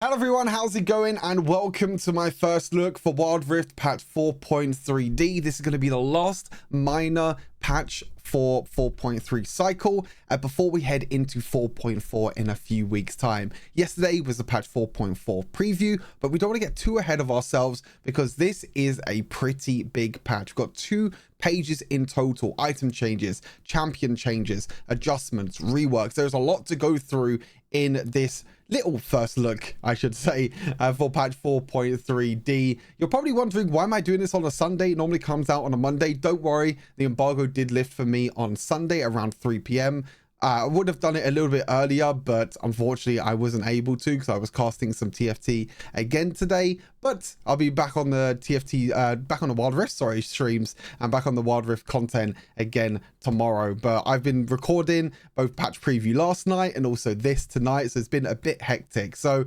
Hello everyone, how's it going? And welcome to my first look for Wild Rift patch 4.3D. This is going to be the last minor patch for 4.3 cycle before we head into 4.4 in a few weeks time. Yesterday was the patch 4.4 preview, but we don't want to get too ahead of ourselves because this is a pretty big patch. We've got 2 pages in total: item changes, champion changes, adjustments, reworks. There's a lot to go through in this little first look, I should say, for patch 4.3D. You're probably wondering, why am I doing this on a Sunday? It normally comes out on a Monday. Don't worry, the embargo did lift for me on Sunday around 3 p.m. I would have done it a little bit earlier, but unfortunately I wasn't able to because I was casting some TFT again today. But I'll be back on the TFT, back on the Wild Rift, streams, and back on the Wild Rift content again tomorrow. But I've been recording both patch preview last night and also this tonight, so it's been a bit hectic. So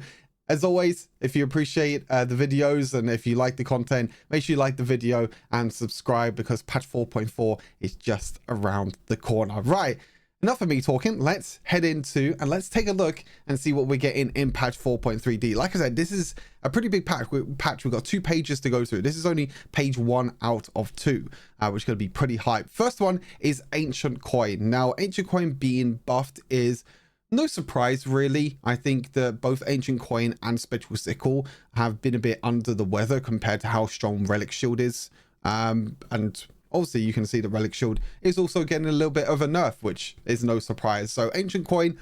as always, if you appreciate the videos and if you like the content, make sure you like the video and subscribe because patch 4.4 is just around the corner. Right. Enough of me talking. Let's head into and let's take a look and see what we're getting in patch 4.3D. Like I said, this is a pretty big patch. We've got 2 pages to go through. This is only page 1 out of 2, which is going to be pretty hype. First one is Ancient Coin. Now, Ancient Coin being buffed is no surprise, really. I think that both Ancient Coin and Spectral Sickle have been a bit under the weather compared to how strong Relic Shield is. And obviously, you can see the Relic Shield is also getting a little bit of a nerf, which is no surprise. So Ancient Coin,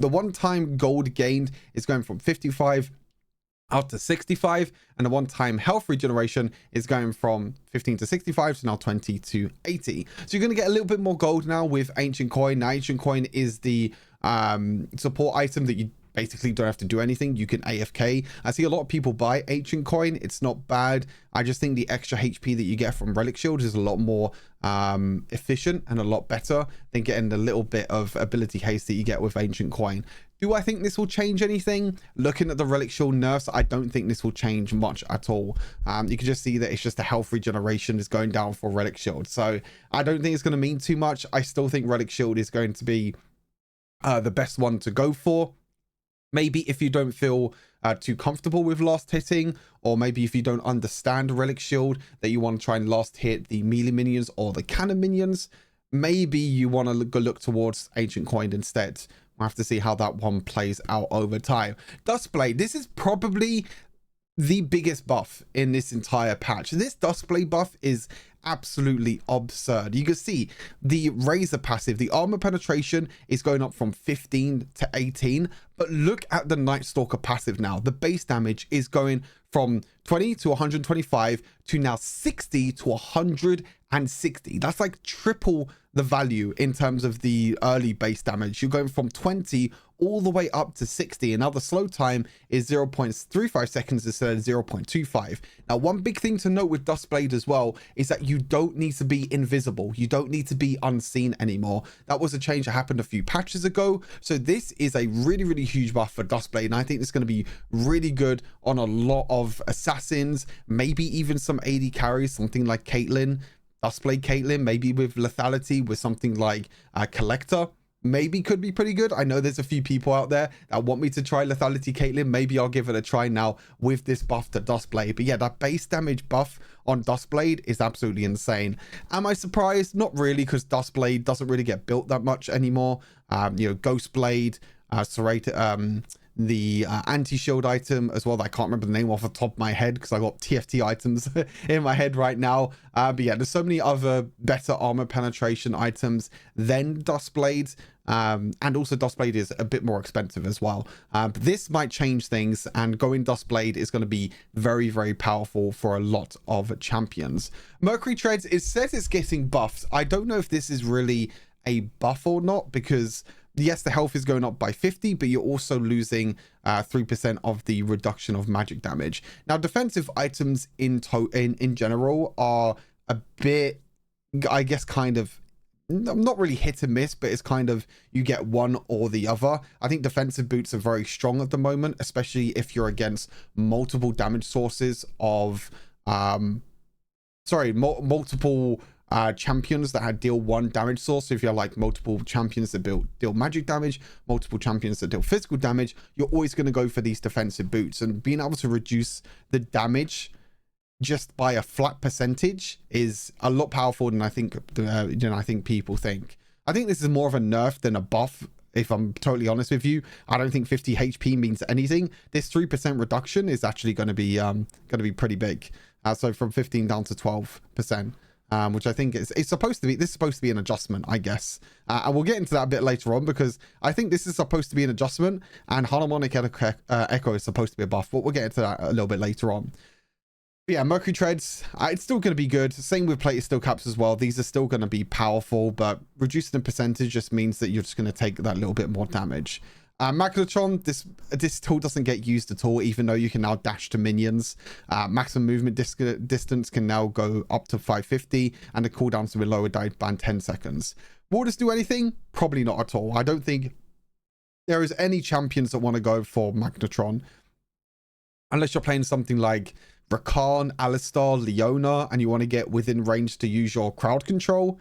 the one-time gold gained is going from 55 out to 65, and the one-time health regeneration is going from 15 to 65 to now 20 to 80. So you're going to get a little bit more gold now with Ancient Coin. Now, Ancient Coin is the support item that you basically don't have to do anything. You can AFK. I see a lot of people buy Ancient Coin. It's not bad. I just think the extra HP that you get from Relic Shield is a lot more efficient and a lot better than getting the little bit of ability haste that you get with Ancient Coin. Do I think this will change anything? Looking at the Relic Shield nerfs, I don't think this will change much at all. You can just see that it's just the health regeneration is going down for Relic Shield. So I don't think it's going to mean too much. I still think Relic Shield is going to be the best one to go for. Maybe if you don't feel too comfortable with last hitting, or maybe if you don't understand Relic Shield, that you want to try and last hit the melee minions or the cannon minions, maybe you want to go look towards Ancient Coin instead. We'll have to see how that one plays out over time. Duskblade, this is probably the biggest buff in this entire patch. This Duskblade buff is absolutely absurd. You can see the Razor passive, the armor penetration is going up from 15 to 18, but look at the Night Stalker passive now. The base damage is going from 20 to 125 to now 60 to 160. That's like triple the value in terms of the early base damage. You're going from 20 all the way up to 60, and now the slow time is 0.35 seconds instead of 0.25. Now, one big thing to note with Duskblade as well is that you don't need to be invisible. You don't need to be unseen anymore. That was a change that happened a few patches ago. So this is a really, really huge buff for Duskblade, and I think it's going to be really good on a lot of assassins, maybe even some AD carries, something like Caitlyn, Duskblade Caitlyn, maybe with lethality, with something like Collector. Maybe could be pretty good. I know there's a few people out there that want me to try lethality Caitlyn. Maybe I'll give it a try now with this buff to Duskblade. But yeah, that base damage buff on Duskblade is absolutely insane. Am I surprised? Not really, because Duskblade doesn't really get built that much anymore. You know, Ghostblade, Serrated, the anti-shield item as well, that I can't remember the name off the top of my head because I got TFT items in my head right now. But yeah, there's so many other better armor penetration items than Duskblade. And also Duskblade is a bit more expensive as well. But this might change things, and going Duskblade is going to be very, very powerful for a lot of champions. Mercury Treads, it says it's getting buffed. I don't know if this is really a buff or not, because yes, the health is going up by 50, but you're also losing 3% of the reduction of magic damage. Now, defensive items in general are a bit, I guess, kind of not really hit and miss, but it's kind of you get one or the other. I think defensive boots are very strong at the moment, especially if you're against multiple damage sources of multiple champions that had deal 1 damage source. So if you have like multiple champions that deal magic damage, multiple champions that deal physical damage, you're always going to go for these defensive boots. And being able to reduce the damage just by a flat percentage is a lot powerful than I think I think people think. I think this is more of a nerf than a buff, if I'm totally honest with you. I don't think 50 HP means anything. This 3% reduction is actually going to be pretty big. So from 15 down to 12%, which I think it's supposed to be. This is supposed to be an adjustment, I guess. And we'll get into that a bit later on, because I think this is supposed to be an adjustment, and Harmonic Echo is supposed to be a buff. But we'll get into that a little bit later on. But yeah, Mercury Treads, it's still going to be good. Same with Plated Steel Caps as well. These are still going to be powerful, but reducing the percentage just means that you're just going to take that little bit more damage. Magnetron, this tool doesn't get used at all, even though you can now dash to minions. Maximum movement distance can now go up to 550, and the cooldowns will be lowered by 10 seconds. Will this do anything? Probably not at all. I don't think there is any champions that want to go for Magnetron, unless you're playing something like Rakan, Alistar, Leona, and you want to get within range to use your crowd control.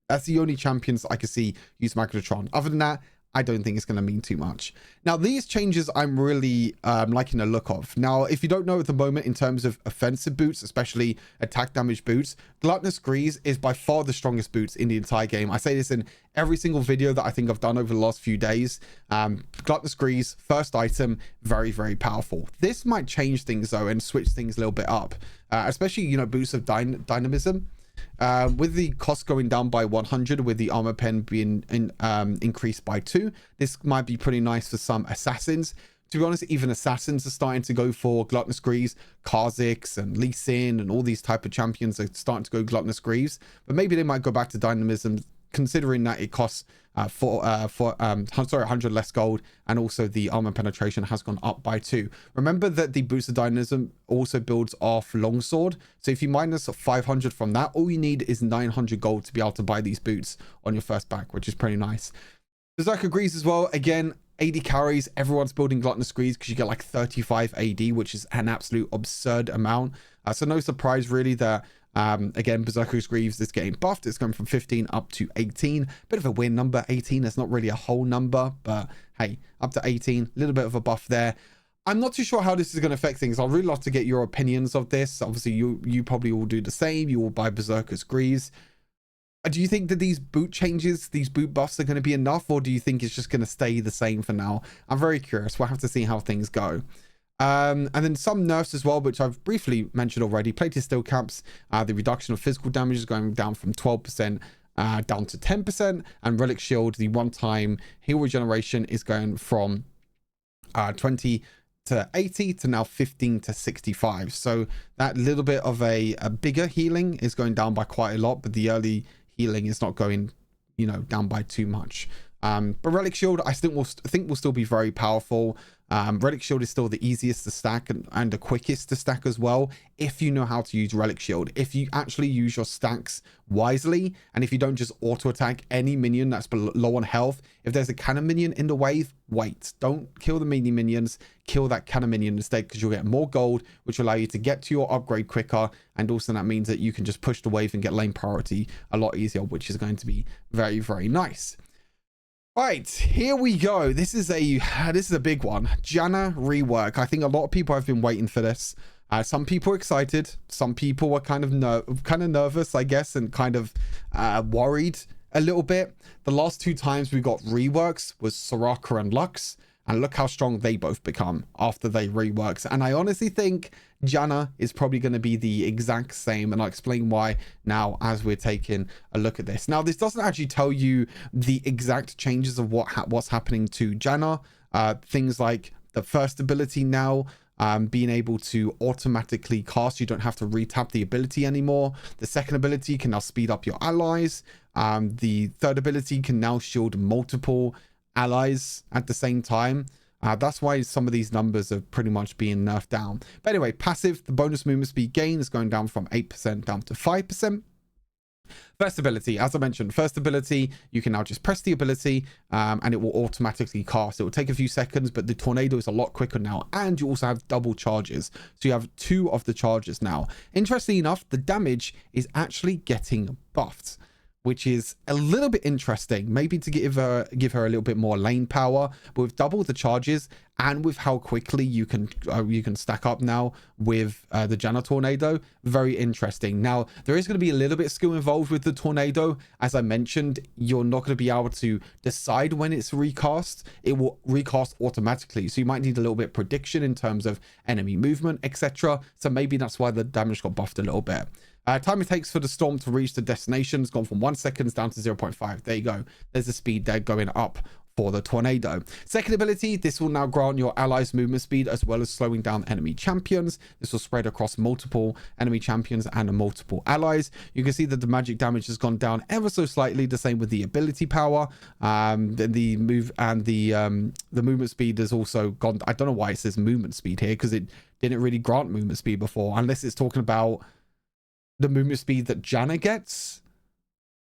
That's the only champions I can see use Magnetron. Other than that, I don't think it's going to mean too much. Now, these changes I'm really liking the look of. Now, if you don't know at the moment, in terms of offensive boots, especially attack damage boots, Gluttonous Grease is by far the strongest boots in the entire game. I say this in every single video that I think I've done over the last few days. Gluttonous Grease, first item, very, very powerful. This might change things though and switch things a little bit up, especially, you know, boosts of dynamism. With the cost going down by 100, with the armor pen being increased by 2, this might be pretty nice for some assassins. To be honest, even assassins are starting to go for Gluttonous Greaves. Kha'Zix and Lee Sin and all these type of champions are starting to go Gluttonous Greaves, but maybe they might go back to dynamism, considering that it costs 100 less gold, and also the armor penetration has gone up by 2. Remember that the boost of dynamism also builds off longsword, so if you minus 500 from that, all you need is 900 gold to be able to buy these boots on your first pack, which is pretty nice. Berserker Greaves as well, again, 80 carries. Everyone's building Gluttonous Greaves because you get like 35 AD, which is an absolute absurd amount. So no surprise really that again, Berserker's Greaves is getting buffed. It's going from 15 up to 18. Bit of a weird number, 18. It's not really a whole number, but hey, up to 18. A little bit of a buff there. I'm not too sure how this is going to affect things. I'd really love to get your opinions of this. Obviously, you probably will do the same. You will buy Berserker's Greaves. Do you think that these boot changes, these boot buffs are going to be enough, or do you think it's just going to stay the same for now? I'm very curious. We'll have to see how things go. And then some nerfs as well, which I've briefly mentioned already. Plated Steel Caps, the reduction of physical damage is going down from 12% down to 10%. And Relic Shield, the one-time heal regeneration, is going from 20 to 80 to now 15 to 65. So that little bit of a bigger healing is going down by quite a lot, but the early healing is not going, you know, down by too much. But Relic Shield, I think will still be very powerful. Relic Shield is still the easiest to stack and the quickest to stack as well, if you know how to use Relic Shield. If you actually use your stacks wisely, and if you don't just auto attack any minion that's low on health. If there's a cannon minion in the wave, wait, don't kill the mini minions, kill that cannon minion instead, because you'll get more gold, which will allow you to get to your upgrade quicker, and also that means that you can just push the wave and get lane priority a lot easier, which is going to be very, very nice. Right, here we go. This is a big one. Janna Rework. I think a lot of people have been waiting for this. Some people are excited. Some people were kind of nervous, I guess, and kind of worried a little bit. The last 2 times we got reworks was Soraka and Lux, and look how strong they both become after they reworks. And I honestly think Janna is probably going to be the exact same, and I'll explain why now as we're taking a look at this. Now, this doesn't actually tell you the exact changes of what's happening to Janna. Things like the first ability now being able to automatically cast. You don't have to retap the ability anymore. The second ability can now speed up your allies. The third ability can now shield multiple allies at the same time. That's why some of these numbers are pretty much being nerfed down. But anyway, passive, the bonus movement speed gain is going down from 8% down to 5%. First ability, as I mentioned, first ability, you can now just press the ability and it will automatically cast. It will take a few seconds, but the tornado is a lot quicker now. And you also have double charges. So you have 2 of the charges now. Interestingly enough, the damage is actually getting buffed, which is a little bit interesting, maybe to give her a little bit more lane power. But with double the charges and with how quickly you can stack up now with the Janna tornado, very interesting. Now there is going to be a little bit of skill involved with the tornado. As I mentioned, you're not going to be able to decide when it's recast. It will recast automatically, so you might need a little bit of prediction in terms of enemy movement, etc. So maybe that's why the damage got buffed a little bit. Time it takes for the storm to reach the destination has gone from 1 second down to 0.5. There you go. There's the speed there going up for the tornado. Second ability, this will now grant your allies movement speed as well as slowing down enemy champions. This will spread across multiple enemy champions and multiple allies. You can see that the magic damage has gone down ever so slightly. The same with the ability power. The movement speed has also gone. I don't know why it says movement speed here, because it didn't really grant movement speed before, unless it's talking about the movement speed that Janna gets.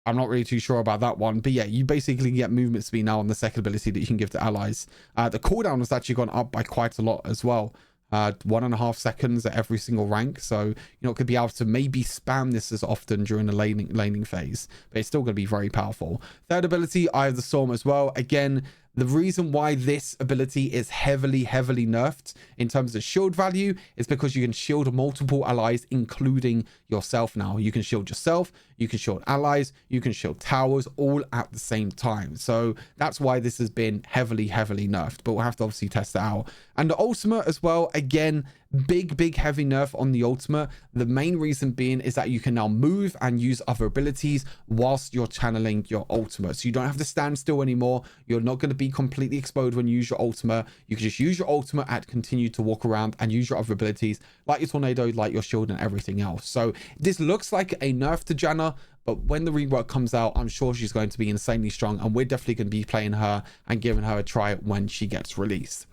I'm not really too sure about that one, but yeah, you basically get movement speed now on the second ability that you can give to allies. The cooldown has actually gone up by quite a lot as well. 1.5 seconds at every single rank, so you're not going to be able to maybe spam this as often during the laning phase, but it's still going to be very powerful. Third ability, Eye of the Storm as well. Again, the reason why this ability is heavily nerfed in terms of shield value is because you can shield multiple allies, including yourself now. You can shield yourself, you can shield allies, you can shield towers, all at the same time. So that's why this has been heavily nerfed, but we'll have to obviously test it out. And the ultimate as well, again, big heavy nerf on the ultimate. The main reason being is that you can now move and use other abilities whilst you're channeling your ultimate, so you don't have to stand still anymore. You're not going to be completely exposed when you use your ultimate. You can just use your ultimate and continue to walk around and use your other abilities like your tornado, like your shield, and everything else. So this looks like a nerf to Janna, but when the rework comes out, I'm sure she's going to be insanely strong, and we're definitely going to be playing her and giving her a try when she gets released.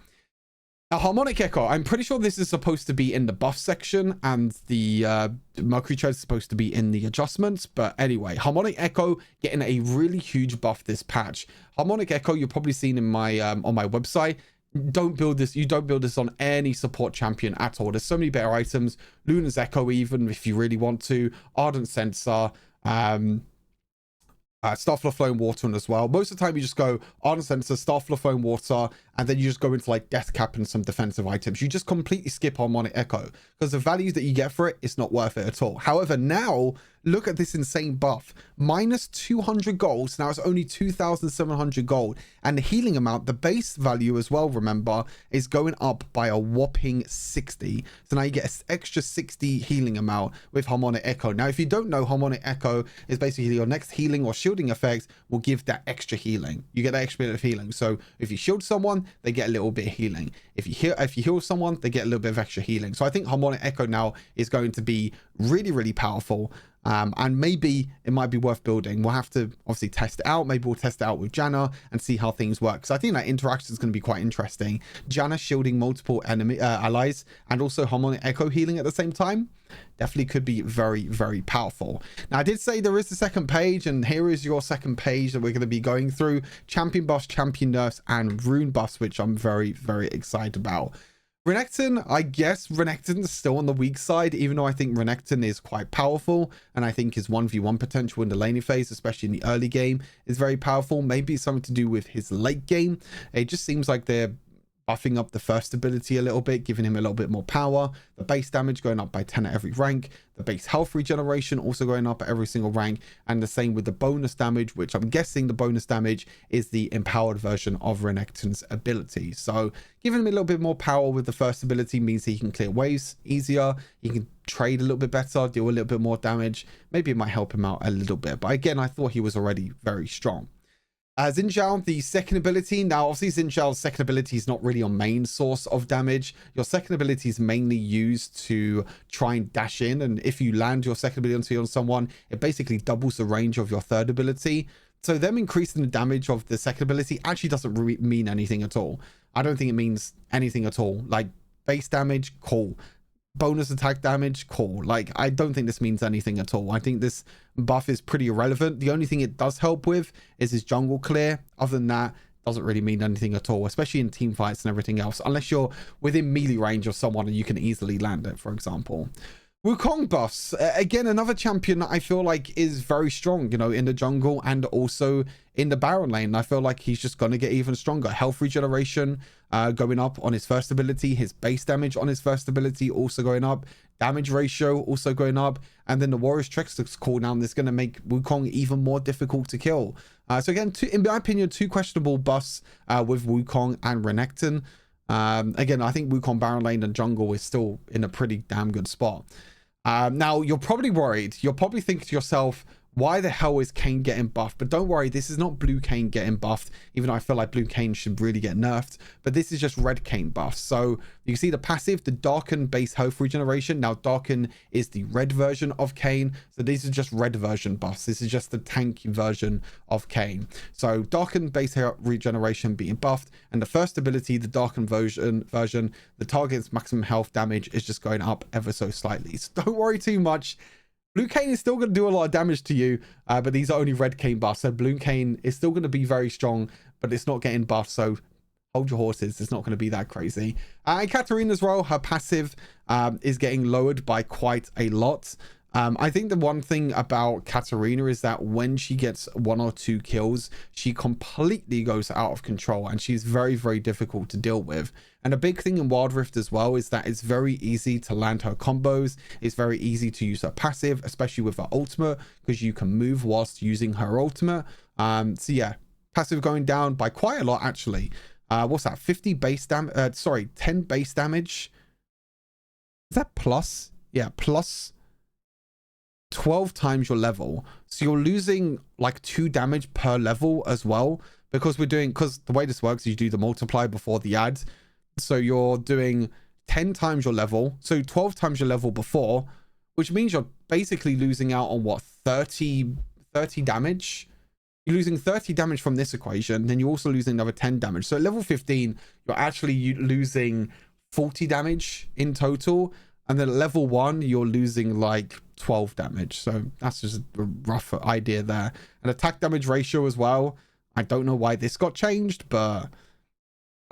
Now, Harmonic Echo, I'm pretty sure this is supposed to be in the buff section, and the Mercury Tread is supposed to be in the adjustments. But anyway, Harmonic Echo getting a really huge buff this patch. Harmonic Echo, you've probably seen in my on my website. Don't build this. You don't build this on any support champion at all. There's so many better items. Luna's Echo, even if you really want to. Ardent Sensor. Starflow Flowing Water as well. Most of the time you just go Ardent Sensor, Starflow Flowing Water, and then you just go into like Death Cap and some defensive items. You just completely skip Harmonic Echo because the value that you get for it is not worth it at all. However, now look at this insane buff. Minus 200 gold. So now it's only 2,700 gold. And the healing amount, the base value as well, remember, is going up by a whopping 60. So now you get an extra 60 healing amount with Harmonic Echo. Now, if you don't know, Harmonic Echo is basically your next healing or shielding effect will give that extra healing. You get that extra bit of healing. So if you shield someone, they get a little bit of healing. If you heal someone, they get a little bit of extra healing. So I think Harmonic Echo now is going to be really powerful. And maybe it might be worth building. We'll have to obviously test it out. Maybe we'll test it out with Janna and see how things work. So I think that interaction is going to be quite interesting. Janna shielding multiple enemy allies and also Harmonic Echo healing at the same time definitely could be very powerful. Now, I did say there is the second page, and here is your second page that we're going to be going through: champion buffs, champion nerfs, and rune buffs, which I'm very excited about. Renekton, I guess Renekton is still on the weak side, even though I think Renekton is quite powerful, and I think his 1v1 potential in the laning phase, especially in the early game, is very powerful. Maybe something to do with his late game. It just seems like they're buffing up the first ability a little bit, giving him a little bit more power. The base damage going up by 10 at every rank. The base health regeneration also going up at every single rank. And the same with the bonus damage, which I'm guessing the bonus damage is the empowered version of Renekton's ability. So giving him a little bit more power with the first ability means he can clear waves easier. He can trade a little bit better, deal a little bit more damage. Maybe it might help him out a little bit. But again, I thought he was already very strong. Xin Zhao, the second ability. Now, obviously, Xin Zhao's second ability is not really your main source of damage. Your second ability is mainly used to try and dash in. And if you land your second ability on someone, it basically doubles the range of your third ability. So them increasing the damage of the second ability actually doesn't really mean anything at all. I don't think it means anything at all. Like, base damage, cool. bonus attack damage, cool. Like, I don't think this means anything at all. I think this buff is pretty irrelevant. The only thing it does help with is his jungle clear. Other than that, doesn't really mean anything at all, especially in team fights and everything else, unless you're within melee range of someone and you can easily land it, for example. Wukong buffs, again, another champion that I feel like is very strong, you know, in the jungle and also in the Baron lane. I feel like he's just going to get even stronger. Health regeneration going up on his first ability, his base damage on his first ability also going up, damage ratio also going up, and then the Warrior's Trickster's cooldown is going to make Wukong even more difficult to kill. So again, in my opinion, two questionable buffs with Wukong and Renekton. Again, I think Wukong Baron lane and jungle is still in a pretty damn good spot. Now, you're probably worried. You'll probably think to yourself, why the hell is Kayn getting buffed? But don't worry, this is not blue Kayn getting buffed, even though I feel like blue Kayn should really get nerfed. But this is just red Kayn buffs. So you see the passive, the Darken base health regeneration. Now, Darken is the red version of Kayn. So these are just red version buffs. This is just the tanky version of Kayn. So Darken base health regeneration being buffed. And the first ability, the Darken version, the target's maximum health damage is just going up ever so slightly. So don't worry too much. Blue Kayn is still going to do a lot of damage to you, but these are only red Kayn buffs. So blue Kayn is still going to be very strong, but it's not getting buffed. So hold your horses. It's not going to be that crazy. And Katarina as well, her passive is getting lowered by quite a lot. I think the one thing about Katarina is that when she gets 1 or 2 kills, she completely goes out of control and she's very, very difficult to deal with. And a big thing in Wild Rift as well is that it's very easy to land her combos. It's very easy to use her passive, especially with her ultimate, because you can move whilst using her ultimate. So yeah, passive going down by quite a lot actually. What's that? 50 base damage? Sorry, 10 base damage. Is that plus? Yeah, plus 12 times your level. So you're losing like 2 damage per level as well, because the way this works is you do the multiply before the add. So you're doing 10 times your level, so 12 times your level before, which means you're basically losing out on what, 30 damage. You're losing 30 damage from this equation, then you're also losing another 10 damage. So at level 15 you're actually losing 40 damage in total, and then at level 1 you're losing like 12 damage. So that's just a rough idea there. And attack damage ratio as well, I don't know why this got changed, but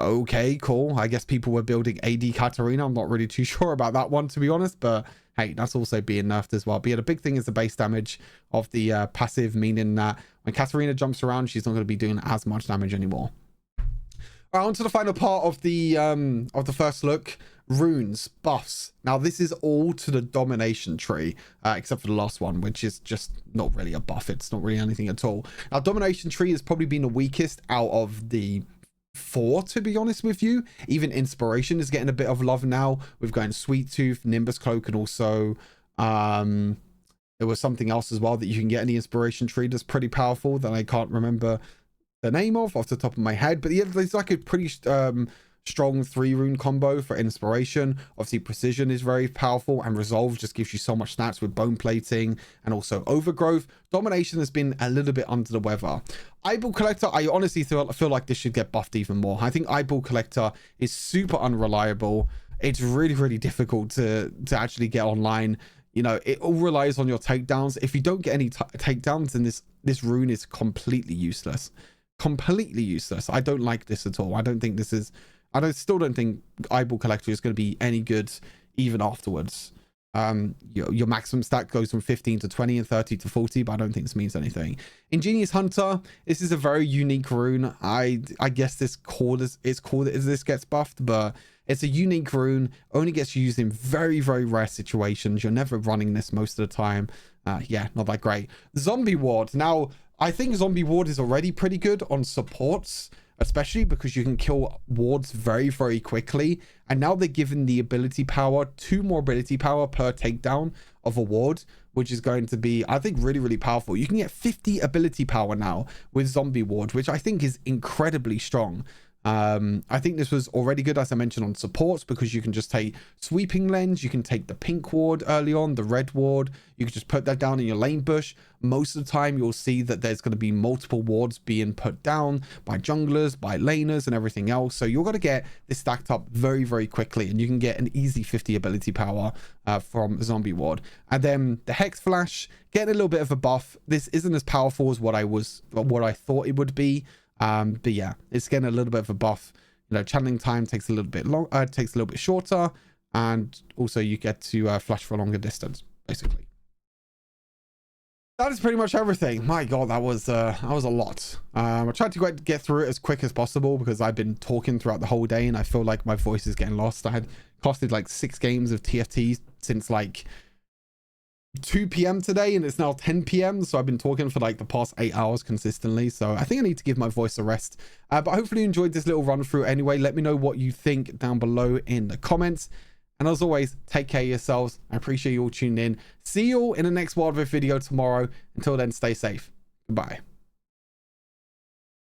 okay, cool. I guess people were building AD Katarina. I'm not really too sure about that one, to be honest, but hey, that's also being nerfed as well. But yeah, the big thing is the base damage of the passive, meaning that when Katarina jumps around, she's not going to be doing as much damage anymore. All right, on to the final part of the first look. Runes, buffs. Now, this is all to the domination tree, except for the last one, which is just not really a buff. It's not really anything at all. Now, domination tree has probably been the weakest out of the 4, to be honest with you. Even inspiration is getting a bit of love now. We've got Sweet Tooth, Nimbus Cloak, and also there was something else as well that you can get in the inspiration tree that's pretty powerful that I can't remember the name of off the top of my head. But yeah, there's like a pretty strong 3 rune combo for inspiration. Obviously precision is very powerful, and resolve just gives you so much stats with bone plating and also overgrowth. Domination has been a little bit under the weather. Eyeball Collector, I honestly feel like this should get buffed even more. I think Eyeball Collector is super unreliable. It's really, really difficult to actually get online. You know, it all relies on your takedowns. If you don't get any takedowns, then this rune is completely useless. Completely useless. I don't like this at all. I don't think this is, still don't think Eyeball Collector is going to be any good even afterwards. Your maximum stat goes from 15 to 20 and 30 to 40, but I don't think this means anything. Ingenious Hunter, this is a very unique rune. I guess it's called as this gets buffed, but it's a unique rune, only gets used in very, very rare situations. You're never running this most of the time. Yeah, not that great. Zombie Ward. Now, I think Zombie Ward is already pretty good on supports, especially because you can kill wards very, very quickly. And now they're given the ability power, 2 more ability power per takedown of a ward, which is going to be, I think, really, really powerful. You can get 50 ability power now with Zombie Ward, which I think is incredibly strong. I think this was already good, as I mentioned, on supports, because you can just take sweeping lens, you can take the pink ward early on, the red ward, you can just put that down in your lane bush. Most of the time you'll see that there's going to be multiple wards being put down by junglers, by laners, and everything else. So you're going to get this stacked up very, very quickly, and you can get an easy 50 ability power from zombie ward. And then the hex flash, getting a little bit of a buff. This isn't as powerful as what I thought it would be. But yeah, it's getting a little bit of a buff. You know, channeling time takes a little bit long, takes a little bit shorter, and also you get to flash for a longer distance, basically. That is pretty much everything. My god, that was a lot. I tried to get through it as quick as possible because I've been talking throughout the whole day and I feel like my voice is getting lost. I had costed like 6 games of TFT since like 2 p.m. today, and it's now 10 p.m. so I've been talking for like the past 8 hours consistently, so I think I need to give my voice a rest. But hopefully you enjoyed this little run through anyway. Let me know what you think down below in the comments, and as always, take care of yourselves. I appreciate you all tuning in. See you all in the next Wild Rift video tomorrow. Until then, stay safe. Goodbye.